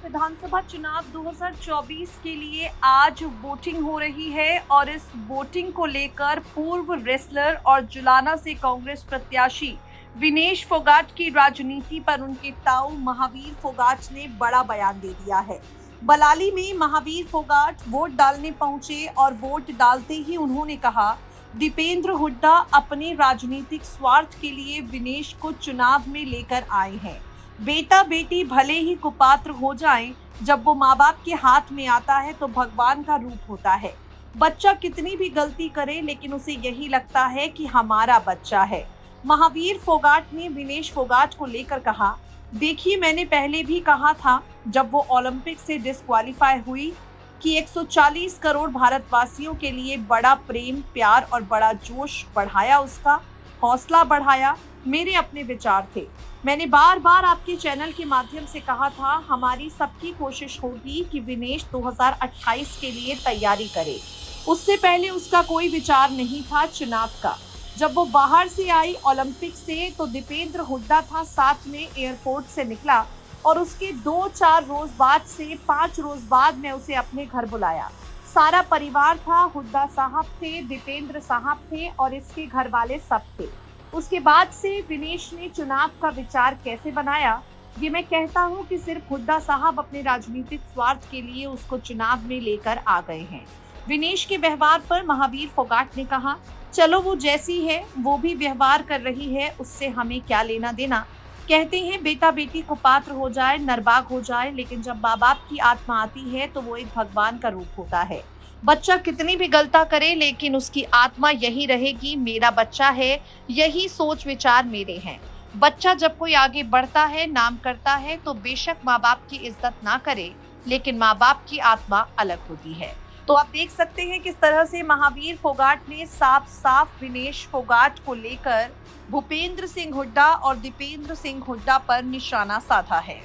विधानसभा चुनाव 2024 के लिए आज वोटिंग हो रही है और इस वोटिंग को लेकर पूर्व रेसलर और जुलाना से कांग्रेस प्रत्याशी विनेश फोगाट की राजनीति पर उनके ताऊ महावीर फोगाट ने बड़ा बयान दे दिया है। बलाली में महावीर फोगाट वोट डालने पहुंचे और वोट डालते ही उन्होंने कहा, दीपेंद्र हुड्डा अपने राजनीतिक स्वार्थ के लिए विनेश को चुनाव में लेकर आए हैं। बेटा बेटी भले ही कुपात्र हो जाएं, जब वो माँ बाप के हाथ में आता है तो भगवान का रूप होता है। बच्चा कितनी भी गलती करे लेकिन उसे यही लगता है कि हमारा बच्चा है। महावीर फोगाट ने विनेश फोगाट को लेकर कहा, देखिए मैंने पहले भी कहा था जब वो ओलंपिक से डिस्क्वालीफाई हुई कि 140 करोड़ भारतवासियों के लिए बड़ा प्रेम प्यार और बड़ा जोश बढ़ाया, उसका हौसला बढ़ाया। मेरे अपने विचार थे। मैंने बार बार आपके चैनल के माध्यम से कहा था, हमारी सबकी कोशिश होगी कि विनेश 2028 के लिए तैयारी करे। उससे पहले उसका कोई विचार नहीं था चुनाव का। जब वो बाहर से आई ओलंपिक से तो दीपेंद्र हुड्डा था साथ में, एयरपोर्ट से निकला और उसके 2-4 रोज बाद से 5 रोज बाद मैं उसे अपने घर बुलाया। सारा परिवार था, हुड्डा साहब थे, दीपेंद्र साहब थे और इसके घर वाले सब थे। उसके बाद से विनेश ने चुनाव का विचार कैसे बनाया, ये मैं कहता हूँ कि सिर्फ हुड्डा साहब अपने राजनीतिक स्वार्थ के लिए उसको चुनाव में लेकर आ गए हैं। विनेश के व्यवहार पर महावीर फोगाट ने कहा, चलो वो जैसी है वो भी व्यवहार कर रही है, उससे हमें क्या लेना देना। कहते हैं बेटा बेटी को पात्र हो जाए, नरबाग हो जाए, लेकिन जब माँ बाप की आत्मा आती है तो वो एक भगवान का रूप होता है। बच्चा कितनी भी गलता करे लेकिन उसकी आत्मा यही रहेगी, मेरा बच्चा है, यही सोच विचार मेरे हैं। बच्चा जब कोई आगे बढ़ता है, नाम करता है तो बेशक माँ बाप की इज्जत ना करे, लेकिन माँ बाप की आत्मा अलग होती है। तो आप देख सकते हैं किस तरह से महावीर फोगाट ने साफ साफ विनेश फोगाट को लेकर भूपेंद्र सिंह हुड्डा और दीपेंद्र सिंह हुड्डा पर निशाना साधा है।